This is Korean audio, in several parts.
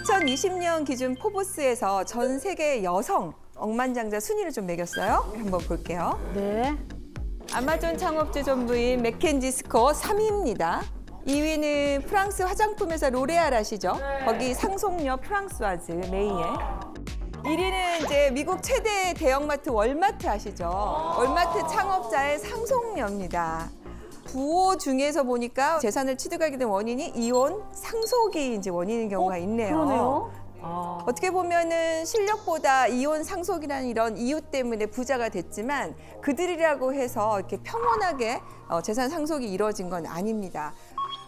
2020년 기준 포브스에서 전 세계 여성 억만장자 순위를 좀 매겼어요. 한번 볼게요. 네. 아마존 창업주 전부인 맥켄지 스코어 3위입니다. 2위는 프랑스 화장품 회사 로레알 아시죠? 거기 상속녀 프랑스와즈 메이에. 1위는 이제 미국 최대 대형마트 월마트 아시죠? 월마트 창업자의 상속녀입니다. 부호 중에서 보니까 재산을 취득하게 된 원인이 이혼, 상속이 이제 원인인 경우가 있네요. 그러네요. 어떻게 보면은 실력보다 이혼, 상속이라는 이런 이유 때문에 부자가 됐지만 그들이라고 해서 이렇게 평온하게 재산 상속이 이루어진 건 아닙니다.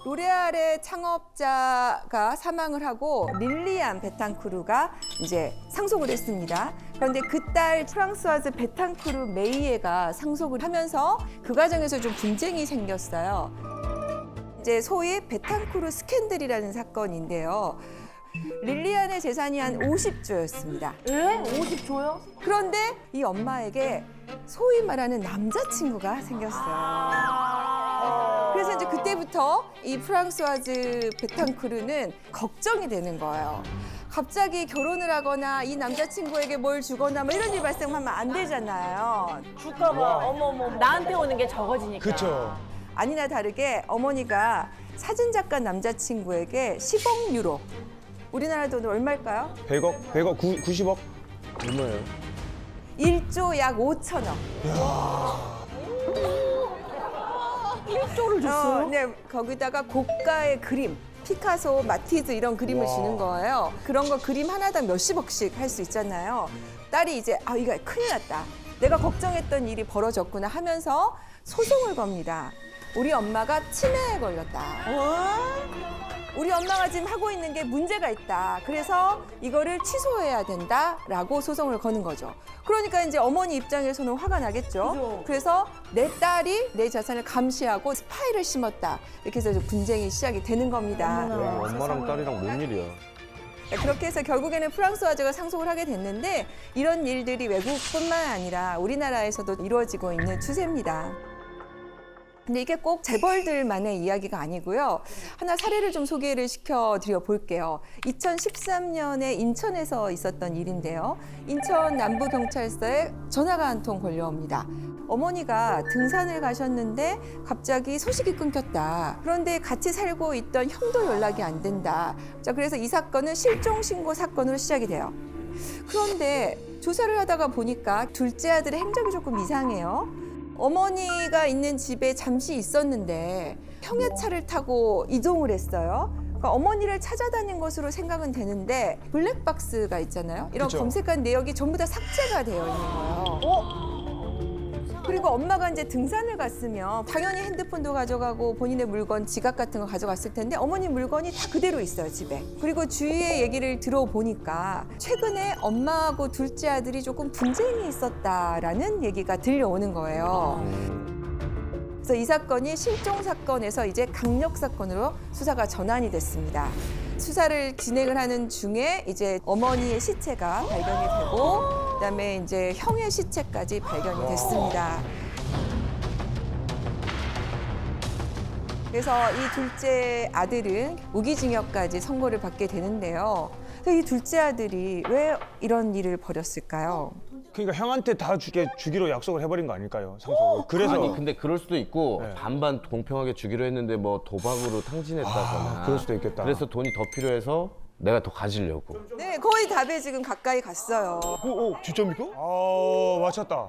로레알의 창업자가 사망을 하고 릴리안 베탕크루가 이제 상속을 했습니다. 그런데 그 딸 프랑스와즈 베탕크루 메이에가 상속을 하면서 그 과정에서 좀 분쟁이 생겼어요. 이제 소위 베탕크루 스캔들이라는 사건인데요. 릴리안의 재산이 한 50조였습니다. 예? 50조요? 그런데 이 엄마에게 소위 말하는 남자친구가 생겼어요. 그래서 이제 그때부터 이 프랑스와즈 베탕크루는 걱정이 되는 거예요. 갑자기 결혼을 하거나 이 남자친구에게 뭘 주거나 뭐 이런 일 발생하면 안 되잖아요. 줄까봐. 어머머. 나한테 오는 게 적어지니까. 그렇죠. 아니나 다르게 어머니가 사진작가 남자친구에게 10억 유로. 우리나라 돈으로 얼마일까요? 100억, 90억? 얼마예요? 1조 약 5천억. 1조를 줬어요? 네, 거기다가 고가의 그림, 피카소, 마티즈 이런 그림을 주는 거예요. 그런 거 그림 하나당 몇십억씩 할 수 있잖아요. 딸이 이제 이거 큰일 났다. 내가 걱정했던 일이 벌어졌구나 하면서 소송을 겁니다. 우리 엄마가 치매에 걸렸다. 우리 엄마가 지금 하고 있는 게 문제가 있다. 그래서 이거를 취소해야 된다라고 소송을 거는 거죠. 그러니까 이제 어머니 입장에서는 화가 나겠죠. 그죠. 그래서 내 딸이 내 자산을 감시하고 스파이를 심었다. 이렇게 해서 분쟁이 시작이 되는 겁니다. 엄마랑 딸이랑 뭔 일이야? 그렇게 해서 결국에는 프랑스와즈가 상속을 하게 됐는데 이런 일들이 외국뿐만 아니라 우리나라에서도 이루어지고 있는 추세입니다. 근데 이게 꼭 재벌들만의 이야기가 아니고요. 하나 사례를 좀 소개를 시켜드려 볼게요. 2013년에 인천에서 있었던 일인데요. 인천 남부경찰서에 전화가 한 통 걸려옵니다. 어머니가 등산을 가셨는데 갑자기 소식이 끊겼다. 그런데 같이 살고 있던 형도 연락이 안 된다. 자, 그래서 이 사건은 실종신고 사건으로 시작이 돼요. 그런데 조사를 하다가 보니까 둘째 아들의 행적이 조금 이상해요. 어머니가 있는 집에 잠시 있었는데 형의 차를 타고 이동을 했어요. 그러니까 어머니를 찾아다닌 것으로 생각은 되는데 블랙박스가 있잖아요. 이런 그쵸. 검색한 내역이 전부 다 삭제가 되어 있는 거예요. 그리고 엄마가 이제 등산을 갔으면 당연히 핸드폰도 가져가고 본인의 물건, 지갑 같은 거 가져갔을 텐데 어머니 물건이 다 그대로 있어요, 집에. 그리고 주위의 얘기를 들어보니까 최근에 엄마하고 둘째 아들이 조금 분쟁이 있었다라는 얘기가 들려오는 거예요. 그래서 이 사건이 실종 사건에서 이제 강력 사건으로 수사가 전환이 됐습니다. 수사를 진행을 하는 중에 이제 어머니의 시체가 발견이 되고 그다음에 이제 형의 시체까지 발견이 됐습니다. 그래서 이 둘째 아들은 무기징역까지 선고를 받게 되는데요. 이 둘째 아들이 왜 이런 일을 벌였을까요? 그러니까 형한테 다 주기로 약속을 해버린 거 아닐까요? 상속을. 그래서 아니 근데 그럴 수도 있고 네. 반반 공평하게 주기로 했는데 뭐 도박으로 탕진했다거나 그럴 수도 있겠다. 그래서 돈이 더 필요해서 내가 더 가지려고. 네, 거의 답에 지금 가까이 갔어요. 오, 진짜입니까? 맞췄다.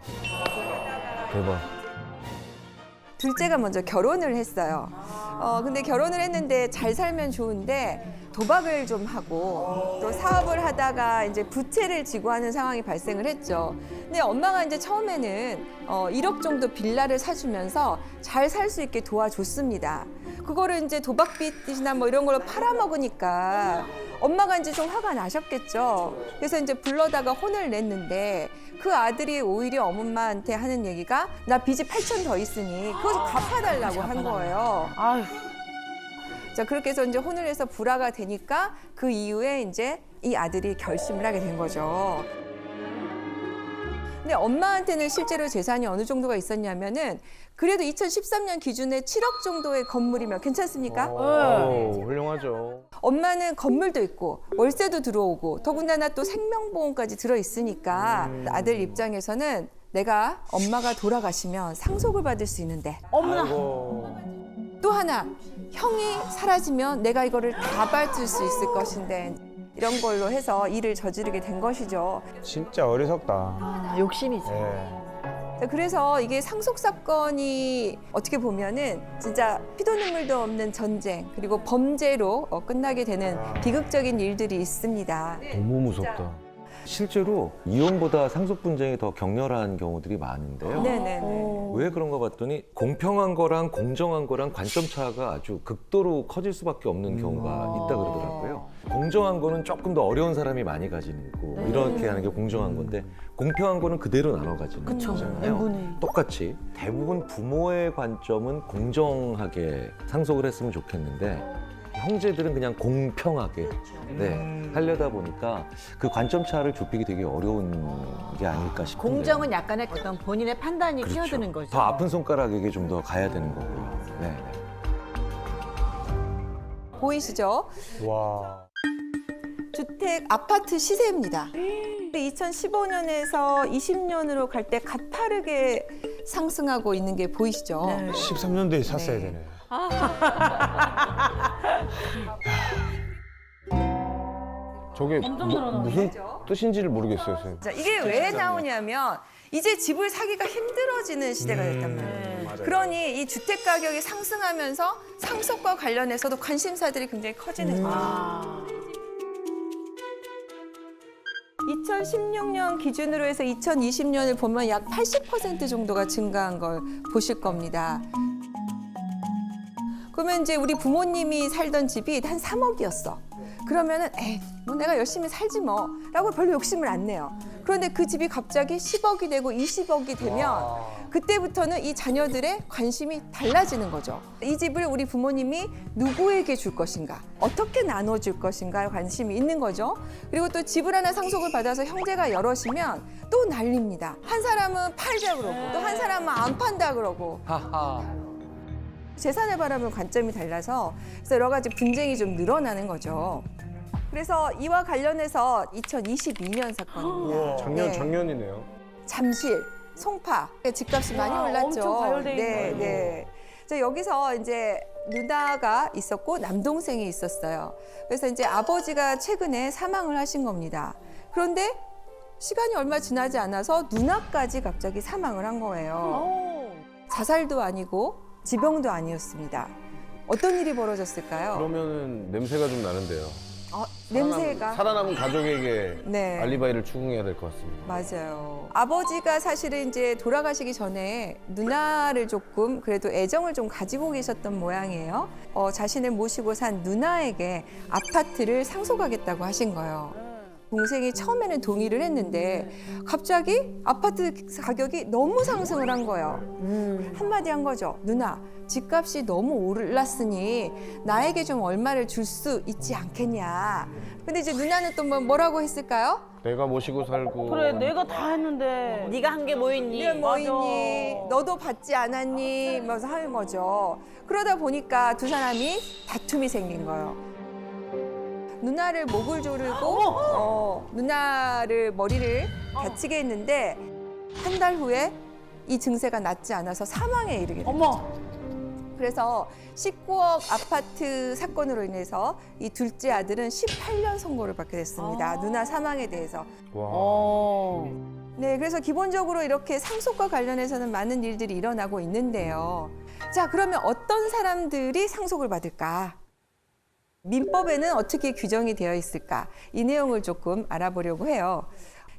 대박. 둘째가 먼저 결혼을 했어요. 근데 결혼을 했는데 잘 살면 좋은데 도박을 좀 하고 또 사업을 하다가 이제 부채를 지고 하는 상황이 발생을 했죠. 근데 엄마가 이제 처음에는 1억 정도 빌라를 사주면서 잘 살 수 있게 도와줬습니다. 그거를 이제 도박빚이나 뭐 이런 걸로 팔아먹으니까 엄마가 이제 좀 화가 나셨겠죠. 그래서 이제 불러다가 혼을 냈는데 그 아들이 오히려 엄마한테 하는 얘기가 나 빚이 8천 더 있으니 그거 좀 갚아달라고 한 거예요. 아휴. 자, 그렇게 해서 이제 혼을 해서 불화가 되니까 그 이후에 이제 이 아들이 결심을 하게 된 거죠. 근데 엄마한테는 실제로 재산이 어느 정도가 있었냐면은 그래도 2013년 기준에 7억 정도의 건물이면 괜찮습니까? 오, 훌륭하죠. 엄마는 건물도 있고 월세도 들어오고 더군다나 또 생명보험까지 들어있으니까 아들 입장에서는 내가 엄마가 돌아가시면 상속을 받을 수 있는데 또 하나 형이 사라지면 내가 이거를 다 받을 수 있을 것인데 이런 걸로 해서 일을 저지르게 된 것이죠. 진짜 어리석다. 아, 욕심이지. 예. 그래서 이게 상속 사건이 어떻게 보면은 진짜 피도 눈물도 없는 전쟁 그리고 범죄로 끝나게 되는 비극적인 일들이 있습니다. 너무 무섭다. 실제로 이혼보다 상속 분쟁이 더 격렬한 경우들이 많은데요. 네네네. 왜 그런가 봤더니 공평한 거랑 공정한 거랑 관점 차가 아주 극도로 커질 수밖에 없는 경우가 있다 그러더라고요. 공정한 거는 조금 더 어려운 사람이 많이 가지는 거고 이렇게 하는 게 공정한 건데 공평한 거는 그대로 나눠 가지는 거잖아요. n분의. 똑같이 대부분 부모의 관점은 공정하게 상속을 했으면 좋겠는데 형제들은 그냥 공평하게 하려다 보니까 그 관점 차를 좁히기 되게 어려운 게 아닐까 싶은데. 공정은 약간의 어떤 본인의 판단이 그렇죠. 끼어드는 거죠. 더 아픈 손가락에게 좀 더 가야 되는 거고요. 네. 보이시죠? 와. 주택 아파트 시세입니다. 2015년에서 20년으로 갈 때 가파르게 상승하고 있는 게 보이시죠? 네. 13년도에 샀어야 네. 되네. 저게 무슨 뜻인지를 모르겠어요, 선생님. 자, 이게 왜 나오냐면 이제 집을 사기가 힘들어지는 시대가 됐단 말이에요. 그러니 이 주택 가격이 상승하면서 상속과 관련해서도 관심사들이 굉장히 커지는 거죠. 2016년 기준으로 해서 2020년을 보면 약 80% 정도가 증가한 걸 보실 겁니다. 그러면 이제 우리 부모님이 살던 집이 한 3억이었어. 그러면은 에이, 뭐 내가 열심히 살지 뭐 라고 별로 욕심을 안 내요. 그런데 그 집이 갑자기 10억이 되고 20억이 되면 그때부터는 이 자녀들의 관심이 달라지는 거죠. 이 집을 우리 부모님이 누구에게 줄 것인가, 어떻게 나눠줄 것인가에 관심이 있는 거죠. 그리고 또 집을 하나 상속을 받아서 형제가 여럿이면 또 난립니다. 한 사람은 팔자 그러고 또 한 사람은 안 판다 그러고 재산을 바라보는 관점이 달라서 그래서 여러 가지 분쟁이 좀 늘어나는 거죠. 그래서 이와 관련해서 2022년 사건입니다. 작년이네요. 잠실, 송파 집값이 많이 올랐죠. 엄청 가열돼 있는 네, 거예요. 네. 그래서 여기서 이제 누나가 있었고 남동생이 있었어요. 그래서 이제 아버지가 최근에 사망을 하신 겁니다. 그런데 시간이 얼마 지나지 않아서 누나까지 갑자기 사망을 한 거예요. 자살도 아니고 지병도 아니었습니다. 어떤 일이 벌어졌을까요? 그러면은 냄새가 좀 나는데요. 냄새가. 살아남은 가족에게 네. 알리바이를 추궁해야 될 것 같습니다. 맞아요. 아버지가 사실은 이제 돌아가시기 전에 누나를 조금 그래도 애정을 좀 가지고 계셨던 모양이에요. 자신을 모시고 산 누나에게 아파트를 상속하겠다고 하신 거예요. 동생이 처음에는 동의를 했는데 갑자기 아파트 가격이 너무 상승을 한 거예요. 한마디 한 거죠. 누나, 집값이 너무 올랐으니 나에게 좀 얼마를 줄 수 있지 않겠냐. 근데 이제 누나는 또 뭐라고 했을까요? 내가 모시고 살고. 그래, 내가 다 했는데 네가 한 게 뭐 있니? 네가 뭐 맞아. 있니? 너도 받지 않았니? 면서 하는 거죠. 그러다 보니까 두 사람이 다툼이 생긴 거예요. 누나를 목을 조르고 누나를 머리를 다치게 했는데 한 달 후에 이 증세가 낫지 않아서 사망에 이르게 됐죠. 어머. 그래서 19억 아파트 사건으로 인해서 이 둘째 아들은 18년 선고를 받게 됐습니다. 누나 사망에 대해서. 와. 네, 그래서 기본적으로 이렇게 상속과 관련해서는 많은 일들이 일어나고 있는데요. 자, 그러면 어떤 사람들이 상속을 받을까? 민법에는 어떻게 규정이 되어 있을까? 이 내용을 조금 알아보려고 해요.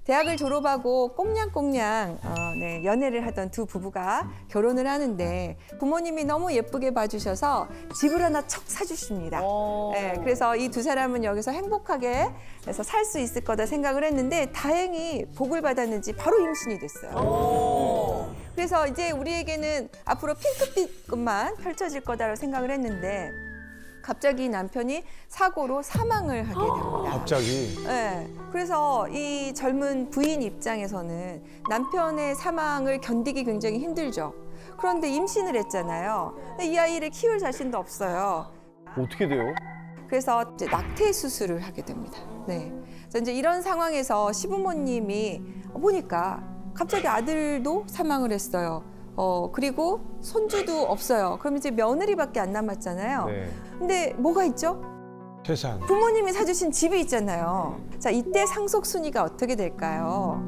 대학을 졸업하고 꽁냥꽁냥 연애를 하던 두 부부가 결혼을 하는데 부모님이 너무 예쁘게 봐주셔서 집을 하나 척 사주십니다. 네, 그래서 이 두 사람은 여기서 행복하게 해서 살 수 있을 거다 생각을 했는데 다행히 복을 받았는지 바로 임신이 됐어요. 그래서 이제 우리에게는 앞으로 핑크빛 것만 펼쳐질 거다라고 생각을 했는데 갑자기 남편이 사고로 사망을 하게 됩니다. 갑자기. 네. 그래서 이 젊은 부인 입장에서는 남편의 사망을 견디기 굉장히 힘들죠. 그런데 임신을 했잖아요. 근데 이 아이를 키울 자신도 없어요. 어떻게 돼요? 그래서 이제 낙태 수술을 하게 됩니다. 네. 그래서 이제 이런 상황에서 시부모님이 보니까 갑자기 아들도 사망을 했어요. 그리고 손주도 없어요. 그럼 이제 며느리밖에 안 남았잖아요. 네. 근데 뭐가 있죠? 태산. 부모님이 사주신 집이 있잖아요. 자, 이때 상속 순위가 어떻게 될까요?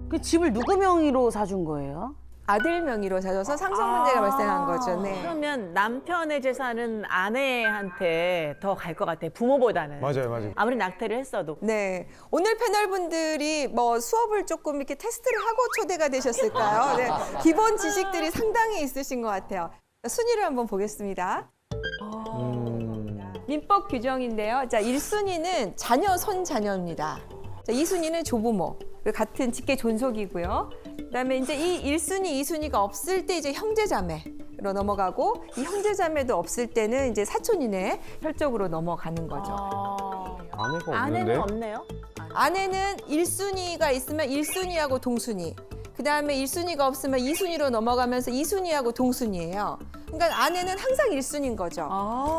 그 집을 누구 명의로 사준 거예요? 아들 명의로 사줘서 상속 문제가 발생한 거죠. 네. 그러면 남편의 재산은 아내한테 더 갈 것 같아. 부모보다는. 맞아요. 아무리 낙태를 했어도. 네. 오늘 패널 분들이 뭐 수업을 조금 이렇게 테스트를 하고 초대가 되셨을까요? 네. 기본 지식들이 상당히 있으신 것 같아요. 순위를 한번 보겠습니다. 민법 규정인데요. 자, 1순위는 자녀, 손자녀입니다. 자, 2순위는 조부모. 같은 직계 존속이고요. 그다음에 이제 이 1순위, 2순위가 없을 때 이제 형제자매로 넘어가고 이 형제자매도 없을 때는 이제 사촌 이내 혈족으로 넘어가는 거죠. 아내가 없는데? 아내는 없네요. 아내는 1순위가 있으면 1순위하고 동순위. 그다음에 1순위가 없으면 2순위로 넘어가면서 2순위하고 동순위예요. 그러니까 아내는 항상 1순위인 거죠.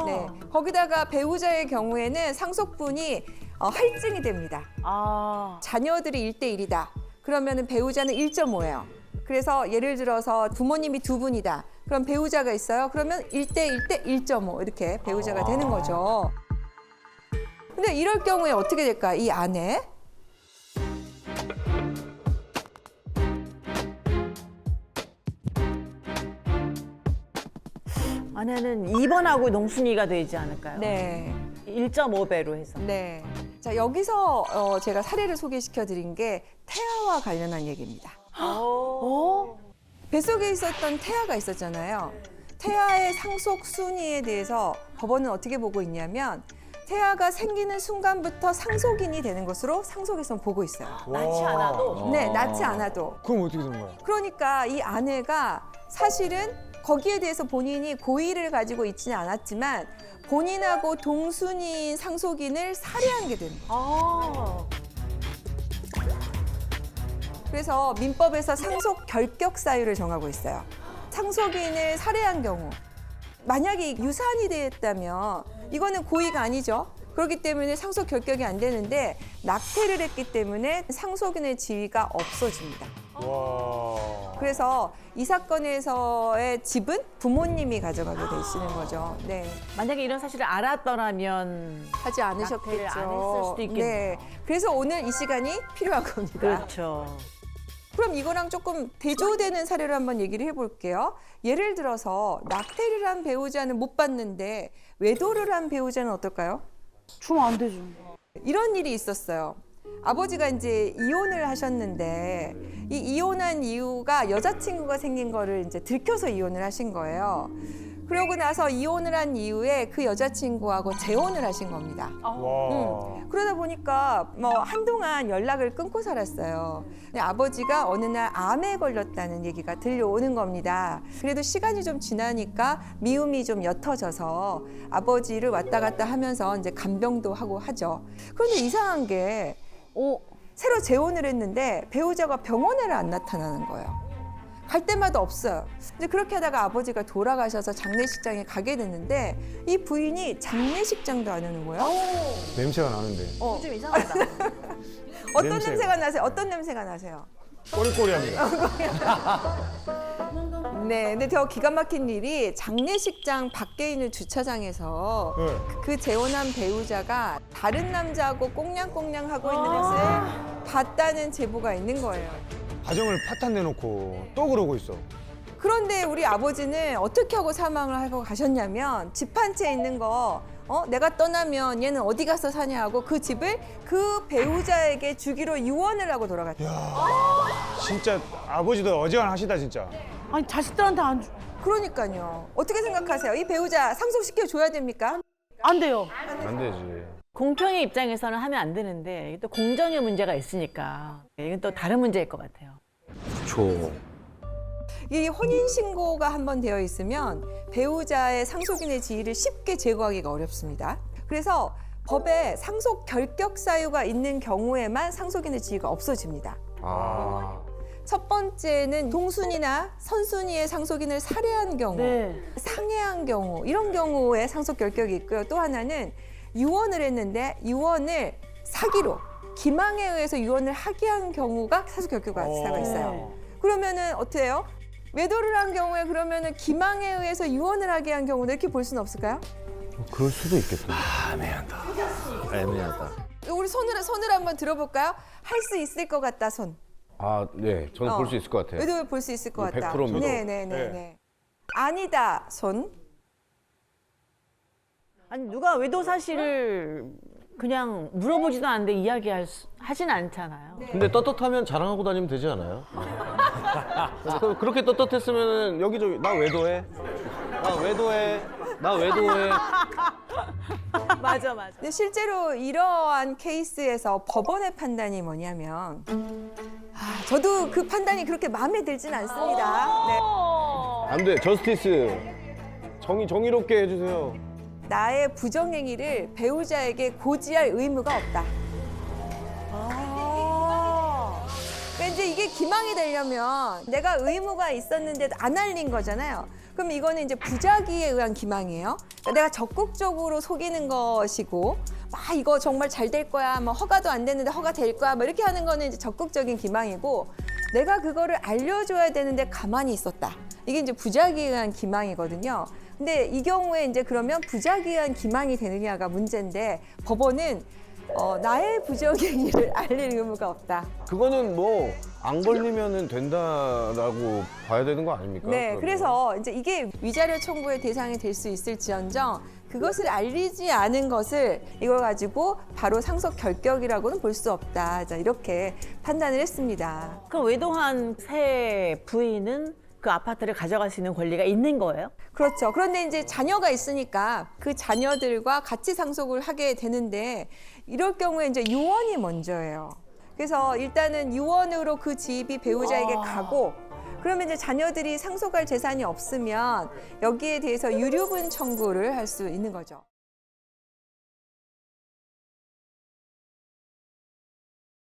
네. 거기다가 배우자의 경우에는 상속분이 할증이 됩니다. 자녀들이 1대1이다. 그러면은 배우자는 1.5예요. 그래서 예를 들어서 부모님이 두 분이다. 그럼 배우자가 있어요. 그러면 1대1대 1.5 이렇게 배우자가 되는 거죠. 근데 이럴 경우에 어떻게 될까? 이 아내. 아내는 2번하고 농순이가 되지 않을까요? 네. 1.5배로 해서. 네. 자, 여기서 제가 사례를 소개시켜 드린 게 태아와 관련한 얘기입니다. 뱃속에 있었던 태아가 있었잖아요. 태아의 상속 순위에 대해서 법원은 어떻게 보고 있냐면 태아가 생기는 순간부터 상속인이 되는 것으로 상속에서는 보고 있어요. 낳지 않아도? 네, 낳지 않아도. 그럼 어떻게 된 거야? 그러니까 이 아내가 사실은 거기에 대해서 본인이 고의를 가지고 있지는 않았지만 본인하고 동순위인 상속인을 살해한 게 됩니다. 그래서 민법에서 상속 결격 사유를 정하고 있어요. 상속인을 살해한 경우 만약에 유산이 됐다면 이거는 고의가 아니죠. 그렇기 때문에 상속 결격이 안 되는데 낙태를 했기 때문에 상속인의 지위가 없어집니다. 와. 그래서 이 사건에서의 집은 부모님이 가져가게 되시는 거죠. 네. 만약에 이런 사실을 알았더라면 하지 않으셨겠죠. 낙태를 안 했을 수도 있겠네요. 네. 그래서 오늘 이 시간이 필요한 겁니다. 그렇죠. 그럼 이거랑 조금 대조되는 사례를 한번 얘기를 해볼게요. 예를 들어서 낙태를 한 배우자는 못 받는데 외도를 한 배우자는 어떨까요? 주면 안 되죠. 이런 일이 있었어요. 아버지가 이제 이혼을 하셨는데 이 이혼한 이유가 여자친구가 생긴 거를 이제 들켜서 이혼을 하신 거예요. 그러고 나서 이혼을 한 이후에 그 여자친구하고 재혼을 하신 겁니다. 와. 그러다 보니까 뭐 한동안 연락을 끊고 살았어요. 근데 아버지가 어느 날 암에 걸렸다는 얘기가 들려오는 겁니다. 그래도 시간이 좀 지나니까 미움이 좀 옅어져서 아버지를 왔다 갔다 하면서 이제 간병도 하고 하죠. 그런데 이상한 게 새로 재혼을 했는데 배우자가 병원에를 안 나타나는 거예요. 갈 때마다 없어요. 근데 그렇게 하다가 아버지가 돌아가셔서 장례식장에 가게 됐는데 이 부인이 장례식장도 안 오는 거예요. 냄새가 나는데. 좀 이상하다. 어떤 냄새가. 냄새가 나세요? 어떤 냄새가 나세요? 꼬리꼬리합니다. 네, 근데 더 기가 막힌 일이 장례식장 밖에 있는 주차장에서 네. 그 재혼한 배우자가 다른 남자하고 꽁냥꽁냥 하고 있는 것을 봤다는 제보가 있는 거예요. 가정을 파탄 내놓고 또 그러고 있어. 그런데 우리 아버지는 어떻게 하고 사망을 하고 가셨냐면 집 한 채 있는 거 내가 떠나면 얘는 어디 가서 사냐 하고 그 집을 그 배우자에게 주기로 유언을 하고 돌아갔대요. 진짜 아버지도 어지간하시다 진짜. 아니 자식들한테 안 그러니까요. 어떻게 생각하세요? 이 배우자 상속시켜 줘야 됩니까? 안 돼요. 안 되지. 공평의 입장에서는 하면 안 되는데 이게 또 공정의 문제가 있으니까 이건 또 다른 문제일 것 같아요. 그렇죠. 이 혼인 신고가 한번 되어 있으면 배우자의 상속인의 지위를 쉽게 제거하기가 어렵습니다. 그래서 법에 상속 결격 사유가 있는 경우에만 상속인의 지위가 없어집니다. 아. 첫 번째는 동순이나 선순위의 상속인을 살해한 경우, 네. 상해한 경우, 이런 경우에 상속 결격이 있고요. 또 하나는 유언을 했는데 유언을 사기로 기망에 의해서 유언을 하기한 경우가 상속 결격가 있어요. 그러면은 어떻게 해요? 외도를 한 경우에 그러면은 기망에 의해서 유언을 하게 한 경우는 이렇게 볼 수는 없을까요? 그럴 수도 있겠다. 애매하다. 우리 손을 한번 들어볼까요? 할 수 있을 것 같다 손. 아, 네. 저는 볼 수 있을 것 같아요. 외도를 볼 수 있을 것 같다. 100% 믿어. 네네네. 아니다 손. 아니 누가 외도 사실을 그냥 물어보지도 않는데 하진 않잖아요. 근데 떳떳하면 자랑하고 다니면 되지 않아요? 그렇게 떳떳했으면 여기저기 나 외도해. 나 외도해. 나 외도해. 맞아. 근데 실제로 이러한 케이스에서 법원의 판단이 뭐냐면 저도 그 판단이 그렇게 마음에 들진 않습니다. 네. 안 돼. 저스티스. 정의롭게 해주세요. 나의 부정행위를 배우자에게 고지할 의무가 없다. 그러니까 이제 이게 기망이 되려면 내가 의무가 있었는데도 안 알린 거잖아요. 그럼 이거는 이제 부작위에 의한 기망이에요. 그러니까 내가 적극적으로 속이는 것이고, 이거 정말 잘 될 거야, 허가도 안 됐는데 허가 될 거야, 이렇게 하는 거는 이제 적극적인 기망이고, 내가 그거를 알려줘야 되는데 가만히 있었다. 이게 이제 부작위에 의한 기망이거든요. 근데 이 경우에 이제 그러면 부작위에 의한 기망이 되느냐가 문제인데 법원은 나의 부정행위를 알릴 의무가 없다. 그거는 뭐 안 걸리면은 된다라고 봐야 되는 거 아닙니까? 네, 그러면? 그래서 이제 이게 위자료 청구의 대상이 될 수 있을지언정 그것을 알리지 않은 것을 이걸 가지고 바로 상속 결격이라고는 볼 수 없다. 자, 이렇게 판단을 했습니다. 그럼 외도한 새 부인은 그 아파트를 가져갈 수 있는 권리가 있는 거예요? 그렇죠. 그런데 이제 자녀가 있으니까 그 자녀들과 같이 상속을 하게 되는데 이럴 경우에 이제 유언이 먼저예요. 그래서 일단은 유언으로 그 집이 배우자에게 가고 그러면 이제 자녀들이 상속할 재산이 없으면 여기에 대해서 유류분 청구를 할 수 있는 거죠.